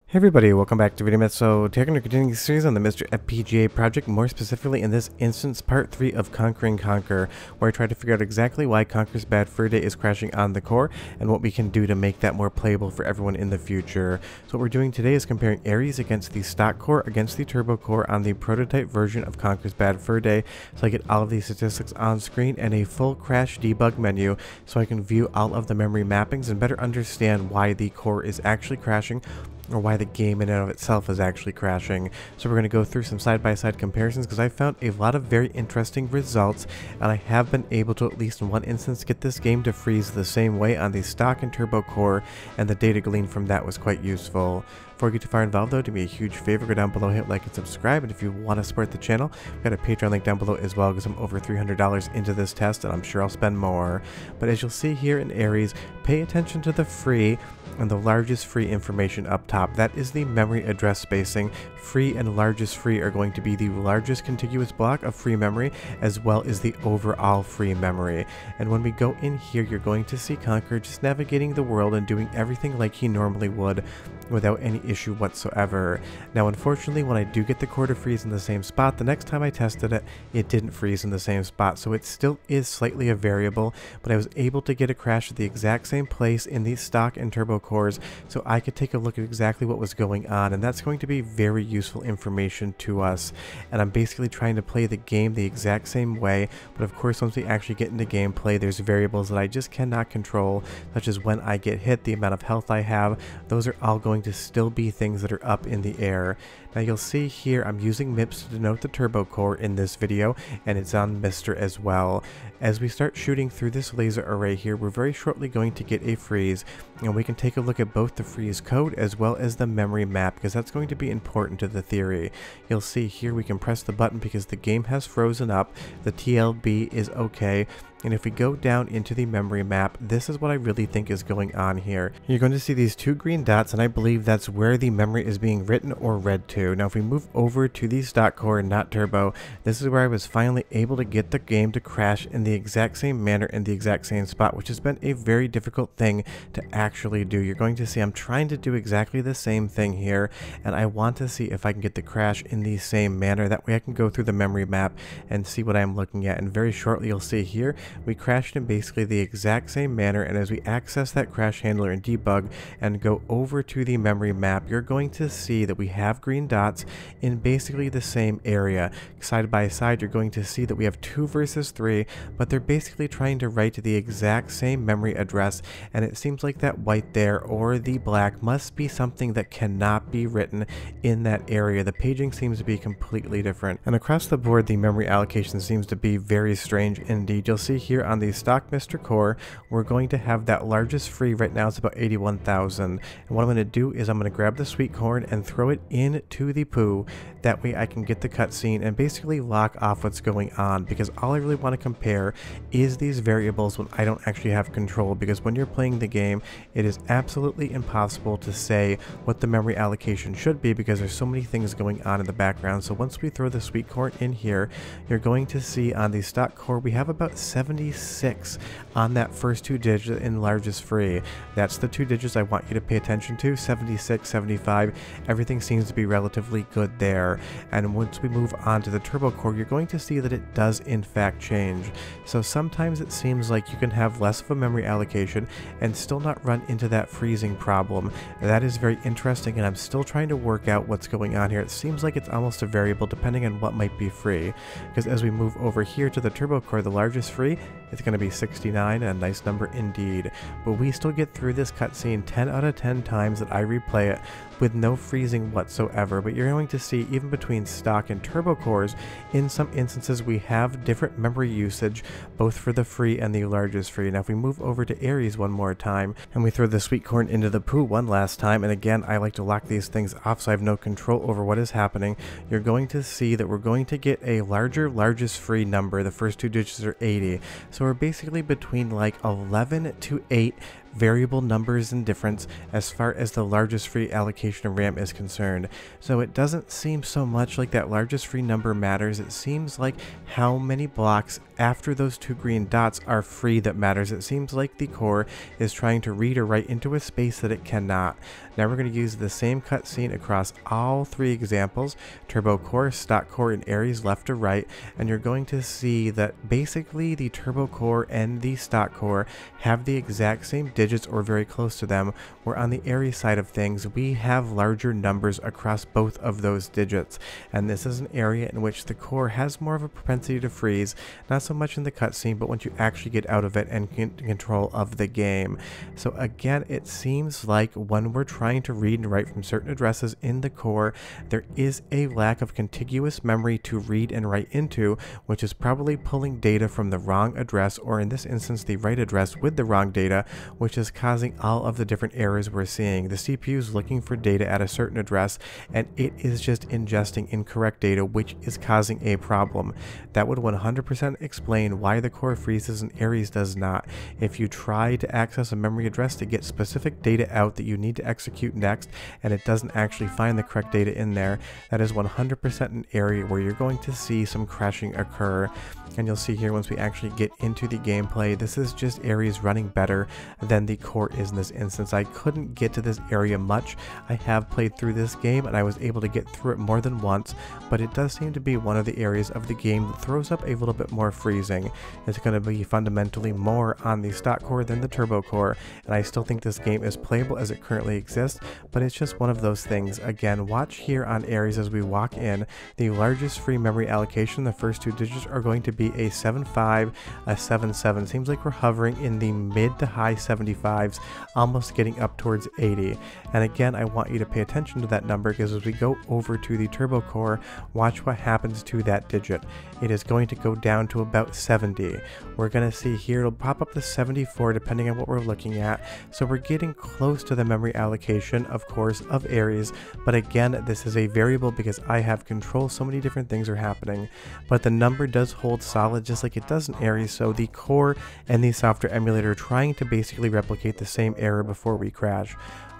Hey everybody, welcome back to VideoMyth. So today I'm going to continue the series on the MiSTer FPGA project, more specifically in this instance, part 3 of Conquering Conker, where I try to figure out exactly why Conker's bad fur day is crashing on the core, and what we can do to make that more playable for everyone in the future. So what we're doing today is comparing Ares against the stock core against the turbo core on the prototype version of Conker's bad fur day, so I get all of these statistics on screen and a full crash debug menu, so I can view all of the memory mappings and better understand why the core is actually crashing, or why the game in and of itself is actually crashing. So we're going to go through some side-by-side comparisons because I found a lot of very interesting results, and I have been able to, at least in one instance, get this game to freeze the same way on the stock and turbo core, and the data gleaned from that was quite useful. Before we get too far involved though, do me a huge favor, go down below, hit like and subscribe, and if you want to support the channel, we've got a Patreon link down below as well because I'm over $300 into this test and I'm sure I'll spend more. But as you'll see here in Ares, pay attention to the free and the largest free information up top. That is the memory address spacing. Free and largest free are going to be the largest contiguous block of free memory, as well as the overall free memory. And when we go in here, you're going to see Conker just navigating the world and doing everything like he normally would without any issue whatsoever. Now unfortunately, when I do get the core to freeze in the same spot, the next time I tested it, it didn't freeze in the same spot, so it still is slightly a variable, but I was able to get a crash at the exact same place in these stock and turbo cores, so I could take a look at exactly what was going on, and that's going to be very useful information to us. And I'm basically trying to play the game the exact same way, but of course once we actually get into gameplay, there's variables that I just cannot control, such as when I get hit, the amount of health I have. Those are all going to still be things that are up in the air. Now you'll see here I'm using MIPS to denote the turbo core in this video, and it's on MiSTer as well. As we start shooting through this laser array here, we're very shortly going to get a freeze, and we can take a look at both the freeze code as well as the memory map, because that's going to be important to the theory. You'll see here we can press the button because the game has frozen up, the TLB is okay, and if we go down into the memory map, this is what I really think is going on here. You're going to see these two green dots, and I believe that's where the memory is being written or read to. Now if we move over to the stock core and not turbo, this is where I was finally able to get the game to crash in the exact same manner in the exact same spot, which has been a very difficult thing to actually do. You're going to see I'm trying to do exactly the same thing here, and I want to see if I can get the crash in the same manner. That way I can go through the memory map and see what I'm looking at, and very shortly you'll see here we crashed in basically the exact same manner. And as we access that crash handler and debug and go over to the memory map, you're going to see that we have green dots in basically the same area. Side by side, you're going to see that we have 2 versus 3, but they're basically trying to write to the exact same memory address, and it seems like that white there or the black must be something that cannot be written in that area. The paging seems to be completely different, and across the board the memory allocation seems to be very strange indeed. You'll see here on the stock MiSTer core, we're going to have that largest free right now. It's about 81,000, and what I'm going to do is I'm going to grab the sweet corn and throw it into the poo. That way I can get the cutscene and basically lock off what's going on, because all I really want to compare is these variables when I don't actually have control, because when you're playing the game it is absolutely impossible to say what the memory allocation should be because there's so many things going on in the background. So once we throw the sweet corn in here, you're going to see on the stock core we have about 76 on that first 2 digits in largest free. That's the 2 digits I want you to pay attention to, 76, 75. Everything seems to be relatively good there. And once we move on to the turbo core, you're going to see that it does in fact change. So sometimes it seems like you can have less of a memory allocation and still not run into that freezing problem. That is very interesting, and I'm still trying to work out what's going on here. It seems like it's almost a variable depending on what might be free, because as we move over here to the turbo core, the largest free, it's going to be 69, a nice number indeed. But we still get through this cutscene 10 out of 10 times that I replay it with no freezing whatsoever. But you're going to see even between stock and turbo cores, in some instances we have different memory usage, both for the free and the largest free. Now if we move over to Ares one more time and we throw the sweet corn into the poo one last time, and again I like to lock these things off so I have no control over what is happening, you're going to see that we're going to get a largest free number. The first 2 digits are 80, so we're basically between like 11 to 8 variable numbers and difference as far as the largest free allocation of RAM is concerned. So it doesn't seem so much like that largest free number matters. It seems like how many blocks after those two green dots are free that matters. It seems like the core is trying to read or write into a space that it cannot. Now we're going to use the same cutscene across all three examples, turbo core, stock core, and Aries left to right, and you're going to see that basically the turbo core and the stock core have the exact same digits or very close to them, where on the Aries side of things we have larger numbers across both of those digits, and this is an area in which the core has more of a propensity to freeze, not so much in the cutscene, but once you actually get out of it and get control of the game. So again, it seems like when we're trying to read and write from certain addresses in the core, there is a lack of contiguous memory to read and write into, which is probably pulling data from the wrong address, or in this instance the right address with the wrong data, which is causing all of the different errors we're seeing. The CPU is looking for data at a certain address, and it is just ingesting incorrect data, which is causing a problem. That would 100% explain why the core freezes and Aries does not. If you try to access a memory address to get specific data out that you need to execute next, and it doesn't actually find the correct data in there, that is 100% an area where you're going to see some crashing occur. And you'll see here once we actually get into the gameplay, this is just Aries running better than the core is in this instance. I couldn't get to this area much. I have played through this game and I was able to get through it more than once, but it does seem to be one of the areas of the game that throws up a little bit more freezing. It's going to be fundamentally more on the stock core than the turbo core, and I still think this game is playable as it currently exists, but it's just one of those things. Again, watch here on Aries as we walk in. The largest free memory allocation, the first two digits, are going to be a 7.5, a 7.7. Seems like we're hovering in the mid to high 75s, almost getting up towards 80. And again, I want you to pay attention to that number, because as we go over to the turbo core, watch what happens to that digit. It is going to go down to about 70. We're going to see here it'll pop up to 74 depending on what we're looking at. So we're getting close to the memory allocation, of course, of Aries, but again, this is a variable because I have control. So many different things are happening, but the number does hold solid just like it does in Aries. So the core and the software emulator are trying to basically replicate the same error before we crash.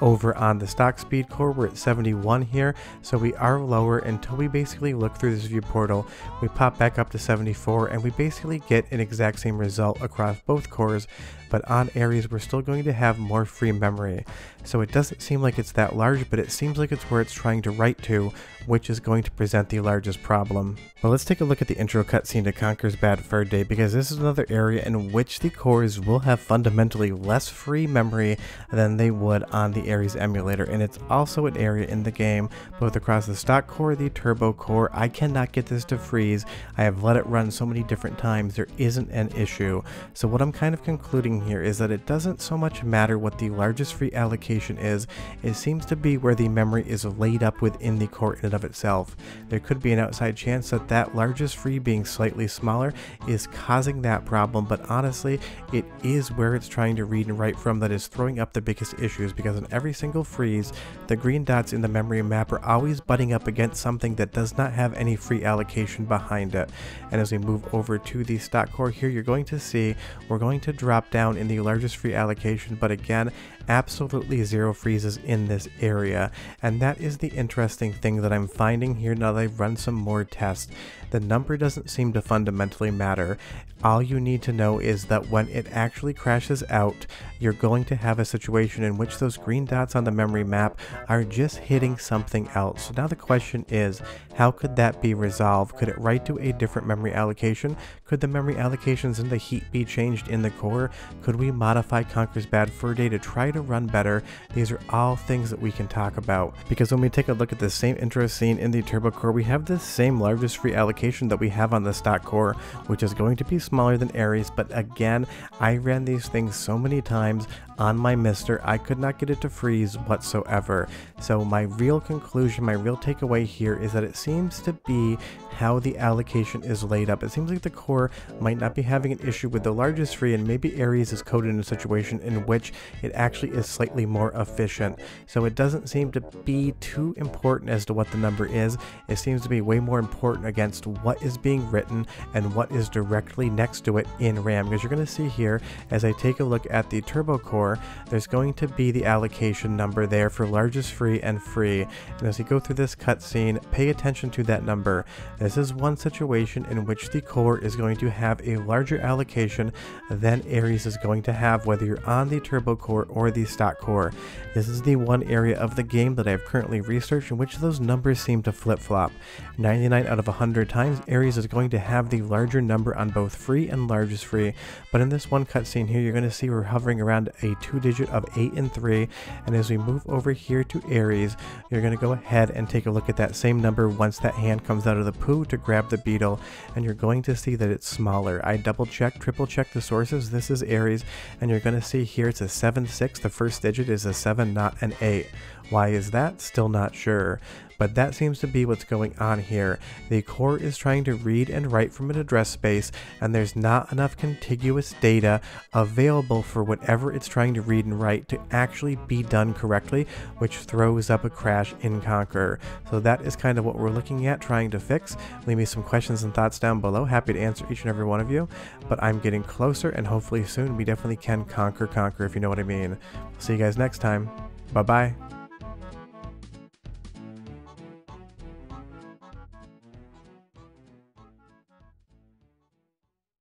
Over on the stock speed core, we're at 71 here, so we are lower until we basically look through this view portal. We pop back up to 74 and we basically get an exact same result across both cores, but on Aries we're still going to have more free memory. So it doesn't seem like it's that large, but it seems like it's where it's trying to write to, which is going to present the largest problem. Well, let's take a look at the intro cutscene to Conker's Bad Fur Day, because this is another area in which the cores will have fundamentally less free memory than they would on the Aries emulator, and it's also an area in the game both across the stock core, the turbo core. I cannot get this to freeze. I have let it run so many different times, there isn't an issue. So what I'm kind of concluding here is that it doesn't so much matter what the largest free allocation is. It seems to be where the memory is laid up within the core in and of itself. There could be an outside chance that that largest free being slightly smaller is causing that problem, but honestly it is where it's trying to read and write from that is throwing up the biggest issues, because in every single freeze the green dots in the memory map are always butting up against something that does not have any free allocation behind it. And as we move over to the stock core here, you're going to see we're going to drop down in the largest free allocation, but again, absolutely zero freezes in this area. And that is the interesting thing that I'm finding here now that I've run some more tests. The number doesn't seem to fundamentally matter. All you need to know is that when it actually crashes out, you're going to have a situation in which those green dots on the memory map are just hitting something else. So now the question is, how could that be resolved? Could it write to a different memory allocation? Could the memory allocations in the heap be changed in the core? Could we modify Conker's Bad Fur Day to try to run better? These are all things that we can talk about, because when we take a look at the same intro scene in the turbo core, we have the same largest free allocation that we have on the stock core, which is going to be smaller than Aries. But again, I ran these things so many times on my MiSTer, I could not get it to freeze whatsoever. So my real conclusion, my real takeaway here is that it seems to be how the allocation is laid up. It seems like the core might not be having an issue with the largest free, and maybe Aries is coded in a situation in which it actually actually is slightly more efficient. So it doesn't seem to be too important as to what the number is. It seems to be way more important against what is being written and what is directly next to it in RAM, because you're going to see here as I take a look at the turbo core, there's going to be the allocation number there for largest free and free. And as you go through this cutscene, pay attention to that number. This is one situation in which the core is going to have a larger allocation than Ares is going to have, whether you're on the turbo core or the stock core. This is the one area of the game that I've currently researched in which those numbers seem to flip-flop. 99 out of 100 times, Ares is going to have the larger number on both free and largest free, but in this one cutscene here, you're going to see we're hovering around a 2-digit of 8 and 3, and as we move over here to Ares, you're going to go ahead and take a look at that same number once that hand comes out of the poo to grab the beetle, and you're going to see that it's smaller. I double-checked, triple-checked the sources. This is Ares, and you're going to see here it's a 7-6. The first digit is a 7, not an 8. Why is that? Still not sure. But that seems to be what's going on here. The core is trying to read and write from an address space, and there's not enough contiguous data available for whatever it's trying to read and write to actually be done correctly, which throws up a crash in Conker. So that is kind of what we're looking at trying to fix. Leave me some questions and thoughts down below. Happy to answer each and every one of you, but I'm getting closer, and hopefully soon we definitely can conquer Conker, if you know what I mean. See you guys next time. Bye-bye.